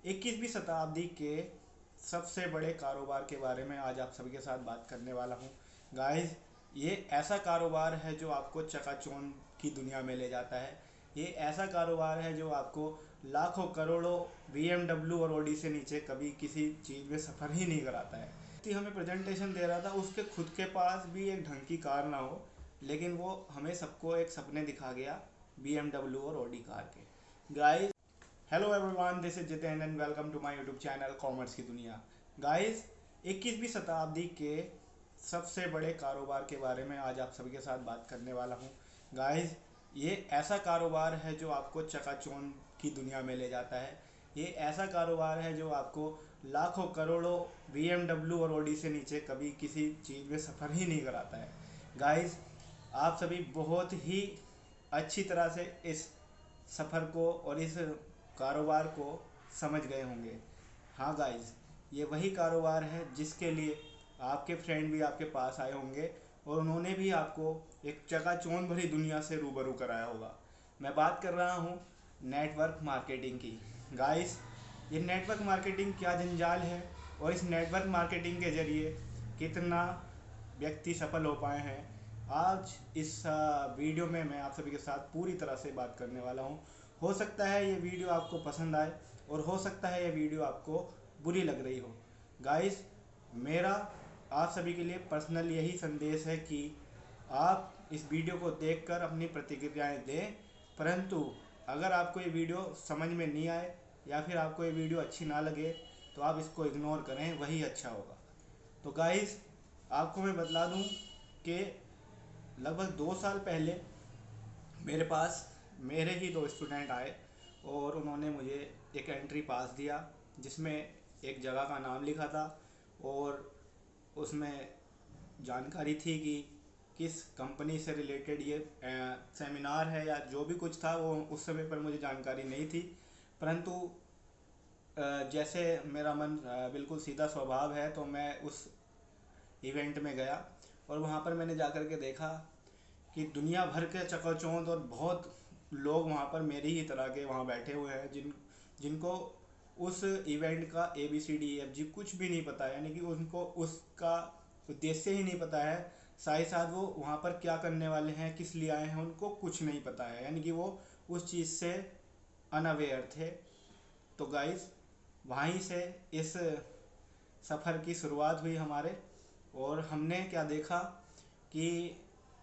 21वीं शताब्दी के सबसे बड़े कारोबार के बारे में आज आप सभी के साथ बात करने वाला हूँ। गाइस, ये ऐसा कारोबार है जो आपको चकाचौंध की दुनिया में ले जाता है। ये ऐसा कारोबार है जो आपको लाखों करोड़ों BMW और ऑडी से नीचे कभी किसी चीज़ में सफ़र ही नहीं कराता है। हमें प्रेजेंटेशन दे रहा था, उसके खुद के पास भी एक ढंग की कार ना हो, लेकिन वो हमें सबको एक सपने दिखा गया BMW और ऑडी कार के। Guys, hello everyone, this is Jitendra and welcome to my YouTube channel commerce की दुनिया। गाइस, 21वीं शताब्दी के सबसे बड़े कारोबार के बारे में आज आप सभी के साथ बात करने वाला हूँ। गाइस, ये ऐसा कारोबार है जो आपको चकाचौंध की दुनिया में ले जाता है। ये ऐसा कारोबार है जो आपको लाखों करोड़ों BMW और ऑडी से नीचे कभी किसी चीज़ में सफ़र ही नहीं कराता है। गाइस, आप सभी बहुत ही अच्छी तरह से इस सफ़र को और इस कारोबार को समझ गए होंगे। हाँ गाइस, ये वही कारोबार है जिसके लिए आपके फ्रेंड भी आपके पास आए होंगे और उन्होंने भी आपको एक चकाचौंध भरी दुनिया से रूबरू कराया होगा। मैं बात कर रहा हूँ नेटवर्क मार्केटिंग की। गाइस, ये नेटवर्क मार्केटिंग क्या जंजाल है और इस नेटवर्क मार्केटिंग के ज़रिए कितना व्यक्ति सफल हो पाए हैं, आज इस वीडियो में मैं आप सभी के साथ पूरी तरह से बात करने वाला हूं। हो सकता है ये वीडियो आपको पसंद आए और हो सकता है ये वीडियो आपको बुरी लग रही हो। गाइस, मेरा आप सभी के लिए पर्सनल यही संदेश है कि आप इस वीडियो को देखकर अपनी प्रतिक्रियाएं दें, परंतु अगर आपको ये वीडियो समझ में नहीं आए या फिर आपको ये वीडियो अच्छी ना लगे तो आप इसको इग्नोर करें, वही अच्छा होगा। तो गाइस, आपको मैं बतला दूं कि लगभग 2 साल पहले मेरे पास मेरे ही 2 स्टूडेंट आए और उन्होंने मुझे एक एंट्री पास दिया जिसमें एक जगह का नाम लिखा था और उसमें जानकारी थी कि किस कंपनी से रिलेटेड ये सेमिनार है या जो भी कुछ था, वो उस समय पर मुझे जानकारी नहीं थी। परंतु जैसे मेरा मन बिल्कुल सीधा स्वभाव है, तो मैं उस इवेंट में गया और वहाँ पर मैंने जाकर के देखा कि दुनिया भर के चकाचौंध और बहुत लोग वहाँ पर मेरी ही तरह के वहाँ बैठे हुए हैं जिनको उस इवेंट का ABCDEFG कुछ भी नहीं पता है, यानी कि उनको उसका उद्देश्य ही नहीं पता है। साथ ही साथ वो वहाँ पर क्या करने वाले हैं, किस लिए आए हैं, उनको कुछ नहीं पता है, यानी कि वो उस चीज़ से अनअवेयर थे। तो गाइस, वहीं से इस सफ़र की शुरुआत हुई हमारे, और हमने क्या देखा कि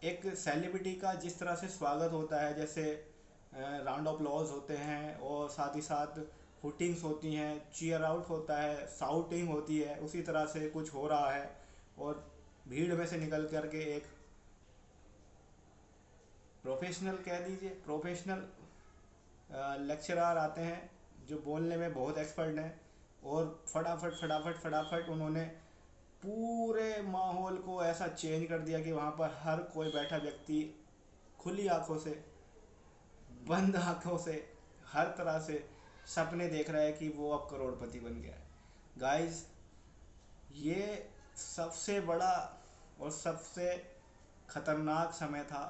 एक सेलिब्रिटी का जिस तरह से स्वागत होता है, जैसे राउंड ऑफ अप्लॉज होते हैं और साथ ही साथ हुटिंग्स होती हैं, चीयर आउट होता है, साउटिंग होती है, उसी तरह से कुछ हो रहा है और भीड़ में से निकल कर के एक प्रोफेशनल, कह दीजिए प्रोफेशनल लेक्चरर आते हैं जो बोलने में बहुत एक्सपर्ट हैं और फटाफट फटाफट फटाफट उन्होंने पूरे माहौल को ऐसा चेंज कर दिया कि वहाँ पर हर कोई बैठा व्यक्ति खुली आंखों से, बंद आंखों से, हर तरह से सपने देख रहा है कि वो अब करोड़पति बन गया है। गाइस, ये सबसे बड़ा और सबसे खतरनाक समय था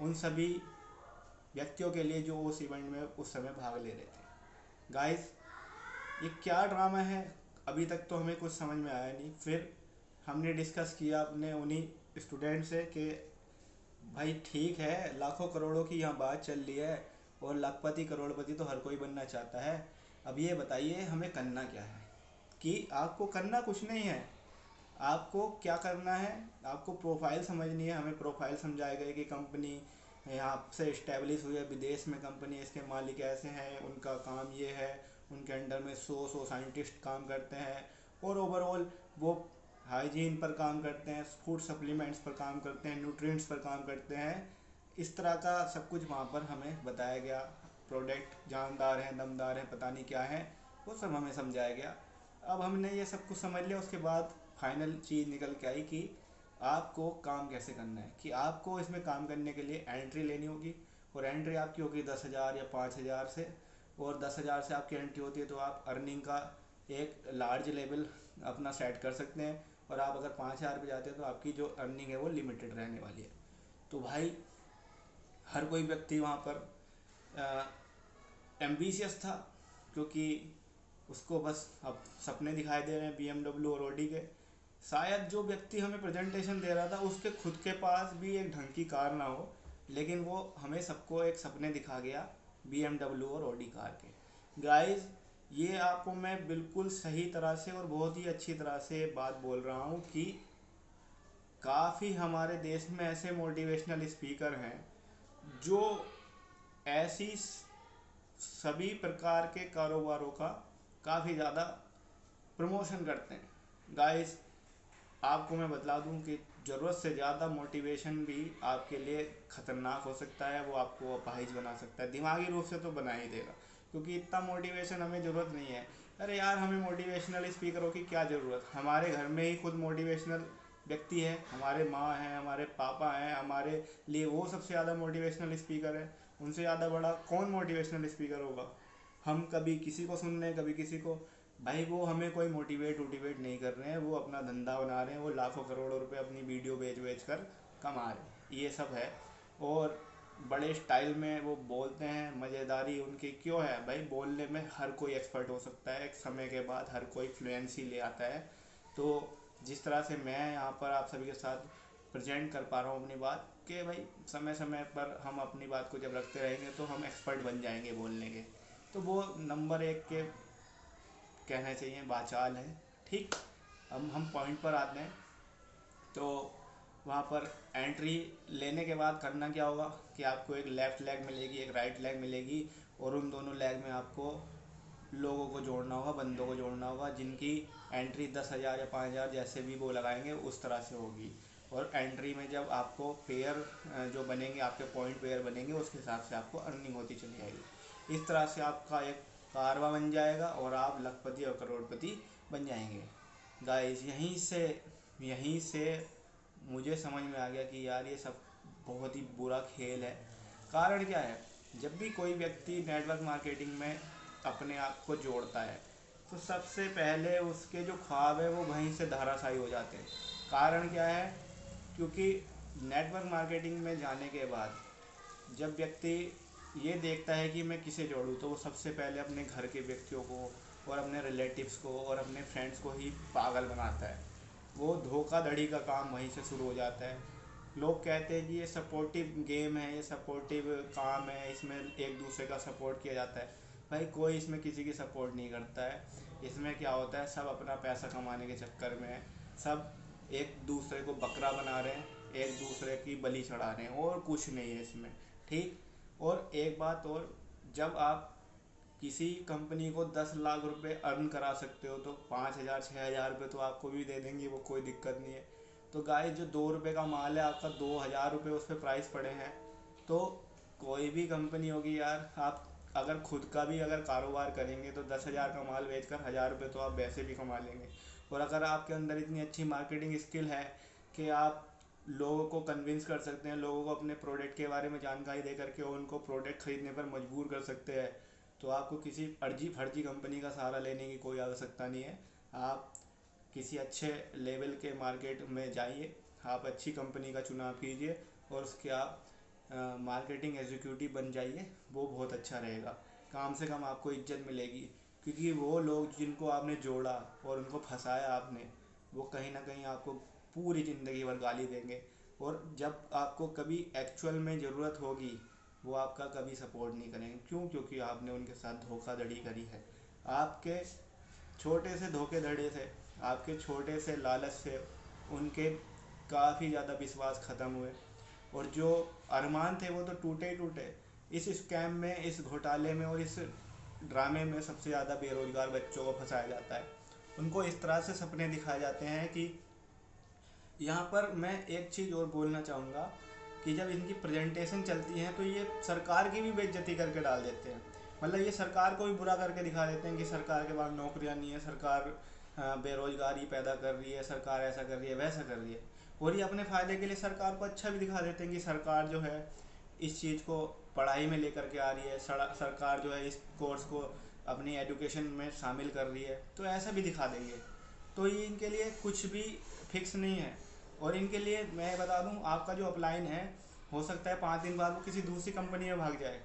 उन सभी व्यक्तियों के लिए जो उस इवेंट में उस समय भाग ले रहे थे। गाइस, ये क्या ड्रामा है, अभी तक तो हमें कुछ समझ में आया नहीं। फिर हमने डिस्कस किया अपने उन्हीं स्टूडेंट से कि भाई ठीक है, लाखों करोड़ों की यहाँ बात चल रही है और लाखपति करोड़पति तो हर कोई बनना चाहता है। अब ये बताइए हमें करना क्या है। कि आपको करना कुछ नहीं है, आपको क्या करना है, आपको प्रोफाइल समझनी है। हमें प्रोफाइल समझाए गए कि कंपनी यहाँ से इस्टेब्लिश हुई है, विदेश में कंपनी, इसके मालिक ऐसे हैं, उनका काम ये है, उनके अंडर में 100 साइंटिस्ट काम करते हैं और ओवरऑल वो हाइजीन पर काम करते हैं, फूड सप्लीमेंट्स पर काम करते हैं, न्यूट्रिएंट्स पर काम करते हैं। इस तरह का सब कुछ वहाँ पर हमें बताया गया। प्रोडक्ट जानदार हैं, दमदार हैं, पता नहीं क्या है, वो सब हमें समझाया गया। अब हमने ये सब कुछ समझ लिया। उसके बाद फाइनल चीज़ निकल के आई कि आपको काम कैसे करना है, कि आपको इसमें काम करने के लिए एंट्री लेनी होगी और एंट्री आपकी होगी 10,000 या 5,000 से। और 10,000 से आपकी एंट्री होती है तो आप अर्निंग का एक लार्ज लेवल अपना सेट कर सकते हैं, और आप अगर 5,000 पे जाते हैं तो आपकी जो अर्निंग है वो लिमिटेड रहने वाली है। तो भाई, हर कोई व्यक्ति वहाँ पर एम्बिशियस था, क्योंकि उसको बस अब सपने दिखाई दे रहे हैं BMW और ऑडी के। शायद जो व्यक्ति हमें प्रेजेंटेशन दे रहा था उसके खुद के पास भी एक ढंग की कार ना हो, लेकिन वो हमें सबको एक सपने दिखा गया BMW और ऑडी कार के। गाइस, ये आपको मैं बिल्कुल सही तरह से और बहुत ही अच्छी तरह से बात बोल रहा हूँ कि काफ़ी हमारे देश में ऐसे मोटिवेशनल स्पीकर हैं जो ऐसी सभी प्रकार के कारोबारों का काफ़ी ज़्यादा प्रमोशन करते हैं। गाइस, आपको मैं बतला दूं कि ज़रूरत से ज़्यादा मोटिवेशन भी आपके लिए ख़तरनाक हो सकता है, वो आपको अपाहिज बना सकता है। दिमागी रूप से तो बना ही देगा, क्योंकि इतना मोटिवेशन हमें ज़रूरत नहीं है। अरे यार, हमें मोटिवेशनल स्पीकरों की क्या ज़रूरत, हमारे घर में ही खुद मोटिवेशनल व्यक्ति है, हमारे माँ हैं, हमारे पापा हैं, हमारे लिए वो सबसे ज़्यादा मोटिवेशनल स्पीकर है। उनसे ज़्यादा बड़ा कौन मोटिवेशनल स्पीकर होगा। हम कभी किसी को सुन रहे हैं, कभी किसी को। भाई, वो हमें कोई मोटिवेट नहीं कर रहे हैं, वो अपना धंधा बना रहे हैं, वो लाखों करोड़ों रुपए अपनी वीडियो बेच कर कमा रहे हैं, ये सब है। और बड़े स्टाइल में वो बोलते हैं, मज़ेदारी उनकी क्यों है भाई। बोलने में हर कोई एक्सपर्ट हो सकता है, एक समय के बाद हर कोई फ्लुएंसी ले आता है। तो जिस तरह से मैं यहाँ पर आप सभी के साथ प्रेजेंट कर पा रहा हूँ अपनी बात, कि भाई समय समय पर हम अपनी बात को जब रखते रहेंगे तो हम एक्सपर्ट बन जाएंगे बोलने के। तो वो नंबर एक के कहना चाहिए वाचाल है। ठीक, अब हम पॉइंट पर आते हैं। तो वहाँ पर एंट्री लेने के बाद करना क्या होगा कि आपको एक लेफ़्ट लेग मिलेगी, एक राइट लेग मिलेगी, और उन दोनों लेग में आपको लोगों को जोड़ना होगा, बंदों को जोड़ना होगा, जिनकी एंट्री 10,000 या 5,000 जैसे भी वो लगाएंगे उस तरह से होगी। और एंट्री में जब आपको पेयर जो बनेंगे, आपके पॉइंट पेयर बनेंगे, उसके हिसाब से आपको अर्निंग होती चली जाएगी। इस तरह से आपका एक कारवा बन जाएगा और आप लखपति और करोड़पति बन जाएंगे। गाइस, यहीं से मुझे समझ में आ गया कि यार ये सब बहुत ही बुरा खेल है। कारण क्या है, जब भी कोई व्यक्ति नेटवर्क मार्केटिंग में अपने आप को जोड़ता है तो सबसे पहले उसके जो ख्वाब है वो वहीं से धराशायी हो जाते हैं। कारण क्या है, क्योंकि नेटवर्क मार्केटिंग में जाने के बाद जब व्यक्ति ये देखता है कि मैं किसे जोड़ूं, तो वो सबसे पहले अपने घर के व्यक्तियों को और अपने रिलेटिव्स को और अपने फ्रेंड्स को ही पागल बनाता है। वो धोखाधड़ी का काम वहीं से शुरू हो जाता है। लोग कहते हैं कि ये सपोर्टिव गेम है, ये सपोर्टिव काम है, इसमें एक दूसरे का सपोर्ट किया जाता है। भाई, कोई इसमें किसी की सपोर्ट नहीं करता है। इसमें क्या होता है, सब अपना पैसा कमाने के चक्कर में सब एक दूसरे को बकरा बना रहे हैं, एक दूसरे की बलि चढ़ा रहे हैं, और कुछ नहीं है इसमें। ठीक। और एक बात और, जब आप किसी कंपनी को 10 लाख रुपए अर्न करा सकते हो तो 5,000 6,000 रुपये तो आपको भी दे देंगे, वो कोई दिक्कत नहीं है। तो गाइस, जो 2 रुपये का माल है आपका 2,000 रुपये उस पर प्राइस पड़े हैं। तो कोई भी कंपनी होगी यार, आप अगर खुद का भी अगर कारोबार करेंगे तो 10,000 का माल बेचकर 1,000 रुपये तो आप वैसे भी कमा लेंगे। और अगर आपके अंदर इतनी अच्छी मार्केटिंग स्किल है कि आप लोगों को कन्विंस कर सकते हैं, लोगों को अपने प्रोडक्ट के बारे में जानकारी दे करके उनको प्रोडक्ट खरीदने पर मजबूर कर सकते हैं, तो आपको किसी अर्जी फर्जी कंपनी का सहारा लेने की कोई आवश्यकता नहीं है। आप किसी अच्छे लेवल के मार्केट में जाइए, आप अच्छी कंपनी का चुनाव कीजिए और उसके आप मार्केटिंग एग्जीक्यूटिव बन जाइए, वो बहुत अच्छा रहेगा। कम से कम आपको इज्जत मिलेगी, क्योंकि वो लोग जिनको आपने जोड़ा और उनको फंसाया आपने, वो कहीं ना कहीं आपको पूरी ज़िंदगी भर गाली देंगे। और जब आपको कभी एक्चुअल में ज़रूरत होगी, वो आपका कभी सपोर्ट नहीं करेंगे। क्यों? क्योंकि आपने उनके साथ धोखाधड़ी करी है। आपके छोटे से धोखेधड़ी से, आपके छोटे से लालच से उनके काफ़ी ज़्यादा विश्वास ख़त्म हुए, और जो अरमान थे वो तो टूटे ही टूटे। इस स्कैम में, इस घोटाले में और इस ड्रामे में सबसे ज़्यादा बेरोज़गार बच्चों को फंसाया जाता है। उनको इस तरह से सपने दिखाए जाते हैं कि यहाँ पर मैं एक चीज़ और बोलना चाहूँगा कि जब इनकी प्रेजेंटेशन चलती है तो ये सरकार की भी बेइज्जती करके डाल देते हैं। मतलब ये सरकार को भी बुरा करके दिखा देते हैं कि सरकार के पास नौकरियाँ नहीं है, सरकार बेरोजगारी पैदा कर रही है, सरकार ऐसा कर रही है, वैसा कर रही है। और ये अपने फ़ायदे के लिए सरकार को अच्छा भी दिखा देते हैं कि सरकार जो है इस चीज़ को पढ़ाई में लेकर के आ रही है, सरकार जो है इस कोर्स को अपनी एजुकेशन में शामिल कर रही है, तो ऐसा भी दिखा देंगे। तो ये इनके लिए कुछ भी फिक्स नहीं है। और इनके लिए मैं बता दूं, आपका जो अपलाइन है, हो सकता है 5 दिन बाद वो किसी दूसरी कंपनी में भाग जाए।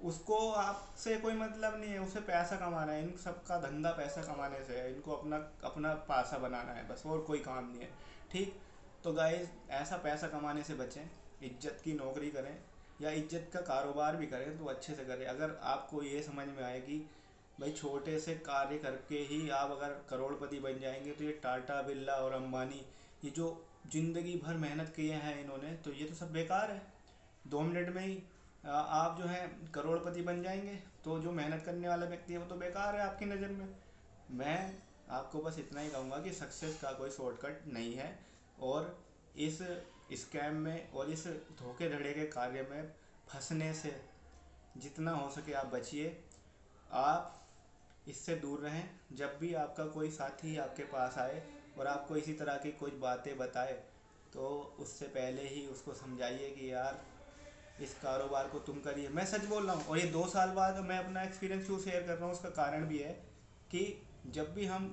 उसको आपसे कोई मतलब नहीं है, उसे पैसा कमाना है। इन सबका धंधा पैसा कमाने से है, इनको अपना अपना पैसा बनाना है बस, और कोई काम नहीं है। ठीक। तो गाइस ऐसा पैसा कमाने से बचें, इज्जत की नौकरी करें या इज्जत का कारोबार भी करें तो अच्छे से करें। अगर आपको ये समझ में आए कि भाई छोटे से कार्य करके ही आप अगर करोड़पति बन जाएंगे, तो ये टाटा बिरला और अंबानी, ये जो ज़िंदगी भर मेहनत किए हैं इन्होंने, तो ये तो सब बेकार है। 2 मिनट में ही आप जो है करोड़पति बन जाएंगे, तो जो मेहनत करने वाला व्यक्ति है वो तो बेकार है आपकी नज़र में। मैं आपको बस इतना ही कहूँगा कि सक्सेस का कोई शॉर्टकट नहीं है, और इस स्कैम में और इस धोखे धड़े के कार्य में फंसने से जितना हो सके आप बचिए। आप इससे दूर रहें। जब भी आपका कोई साथी आपके पास आए और आपको इसी तरह की कुछ बातें बताए, तो उससे पहले ही उसको समझाइए कि यार इस कारोबार को तुम करिए। मैं सच बोल रहा हूँ, और ये 2 साल बाद मैं अपना एक्सपीरियंस क्यों शेयर कर रहा हूँ, उसका कारण भी है कि जब भी हम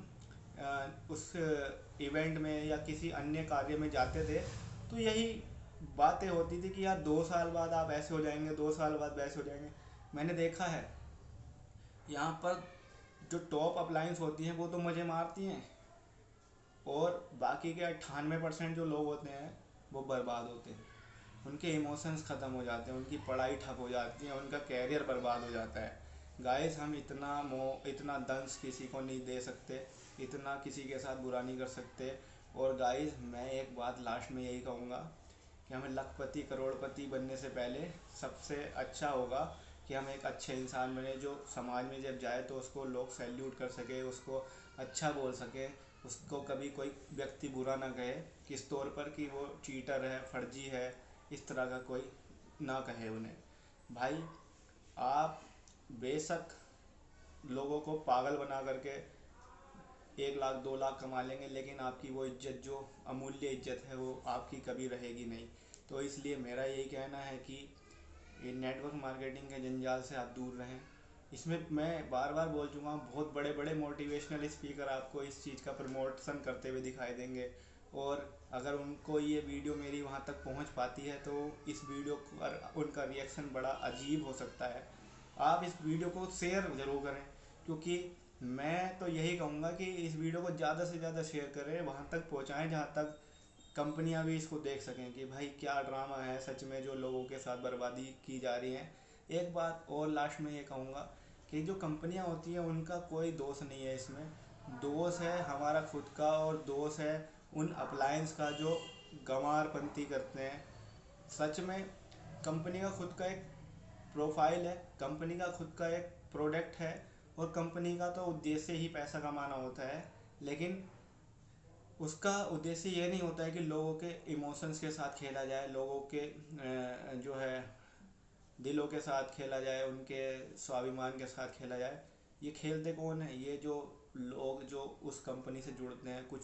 उस इवेंट में या किसी अन्य कार्य में जाते थे, तो यही बातें होती थी कि यार 2 साल बाद आप ऐसे हो जाएंगे, 2 साल बाद वैसे हो जाएंगे। मैंने देखा है यहाँ पर जो टॉप अप्लायंस होती हैं वो तो मज़े मारती हैं, और बाकी के 98% जो लोग होते हैं वो बर्बाद होते हैं। उनके इमोशंस ख़त्म हो जाते हैं, उनकी पढ़ाई ठप हो जाती है, उनका कैरियर बर्बाद हो जाता है। गाइस हम इतना मोह इतना दंश किसी को नहीं दे सकते, इतना किसी के साथ बुरा नहीं कर सकते। और गाइस मैं एक बात लास्ट में यही कहूँगा कि हमें लखपति करोड़पति बनने से पहले सबसे अच्छा होगा कि हम एक अच्छे इंसान बने, जो समाज में जब जाए तो उसको लोग सैल्यूट कर सके, उसको अच्छा बोल सके, उसको कभी कोई व्यक्ति बुरा ना कहे किस तौर पर कि वो चीटर है, फर्जी है, इस तरह का कोई ना कहे उन्हें। भाई आप बेशक लोगों को पागल बना करके 1 लाख 2 लाख कमा लेंगे, लेकिन आपकी वो इज्जत जो अमूल्य इज्जत है वो आपकी कभी रहेगी नहीं। तो इसलिए मेरा यही कहना है कि ये नेटवर्क मार्केटिंग के जंजाल से आप दूर रहें। इसमें मैं बार बार बोल चुका हूँ, बहुत बड़े बड़े मोटिवेशनल स्पीकर आपको इस चीज़ का प्रमोशन करते हुए दिखाई देंगे, और अगर उनको ये वीडियो मेरी वहाँ तक पहुँच पाती है तो इस वीडियो पर उनका रिएक्शन बड़ा अजीब हो सकता है। आप इस वीडियो को शेयर ज़रूर करें, क्योंकि मैं तो यही कहूँगा कि इस वीडियो को ज़्यादा से ज़्यादा शेयर करें, वहाँ तक पहुँचाएँ जहाँ तक कंपनियां भी इसको देख सकें कि भाई क्या ड्रामा है सच में जो लोगों के साथ बर्बादी की जा रही है। एक बात और लास्ट में ये कहूँगा कि जो कंपनियां होती हैं उनका कोई दोष नहीं है इसमें, दोष है हमारा खुद का, और दोष है उन अप्लायंस का जो गंवारपंती करते हैं। सच में कंपनी का खुद का एक प्रोफाइल है, कंपनी का खुद का एक प्रोडक्ट है, और कंपनी का तो उद्देश्य ही पैसा कमाना होता है, लेकिन उसका उद्देश्य ये नहीं होता है कि लोगों के इमोशंस के साथ खेला जाए, लोगों के जो है दिलों के साथ खेला जाए, उनके स्वाभिमान के साथ खेला जाए। ये खेलते कौन है? ये जो लोग जो उस कंपनी से जुड़ते हैं, कुछ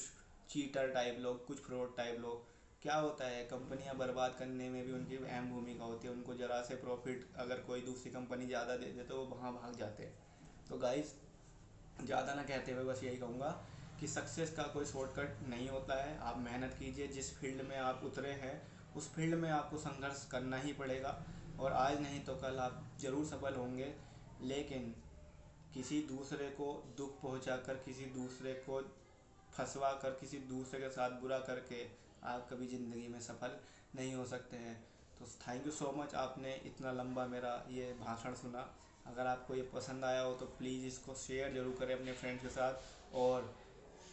चीटर टाइप लोग, कुछ फ्रॉड टाइप लोग। क्या होता है, कंपनियां बर्बाद करने में भी उनकी अहम भूमिका होती है। उनको ज़रा से प्रॉफिट अगर कोई दूसरी कंपनी ज़्यादा दे दे तो वो वहाँ भाग जाते हैं। तो गाइस ज़्यादा ना कहते हुए बस यही कहूँगा कि सक्सेस का कोई शॉर्टकट नहीं होता है। आप मेहनत कीजिए, जिस फील्ड में आप उतरे हैं उस फील्ड में आपको संघर्ष करना ही पड़ेगा, और आज नहीं तो कल आप ज़रूर सफल होंगे। लेकिन किसी दूसरे को दुख पहुंचाकर, किसी दूसरे को फंसवा कर, किसी दूसरे के साथ बुरा करके आप कभी ज़िंदगी में सफल नहीं हो सकते हैं। तो थैंक यू सो मच, आपने इतना लंबा मेरा ये भाषण सुना। अगर आपको ये पसंद आया हो तो प्लीज़ इसको शेयर ज़रूर करें अपने फ्रेंड्स के साथ, और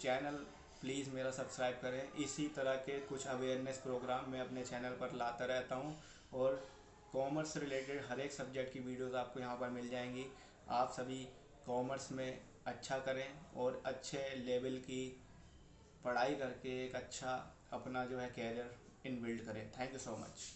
चैनल प्लीज़ मेरा सब्सक्राइब करें। इसी तरह के कुछ अवेयरनेस प्रोग्राम मैं अपने चैनल पर लाता रहता हूँ, और कॉमर्स से रिलेटेड हर एक सब्जेक्ट की वीडियोस आपको यहाँ पर मिल जाएंगी। आप सभी कॉमर्स में अच्छा करें और अच्छे लेवल की पढ़ाई करके एक अच्छा अपना जो है कैरियर इन बिल्ड करें। Thank you so much.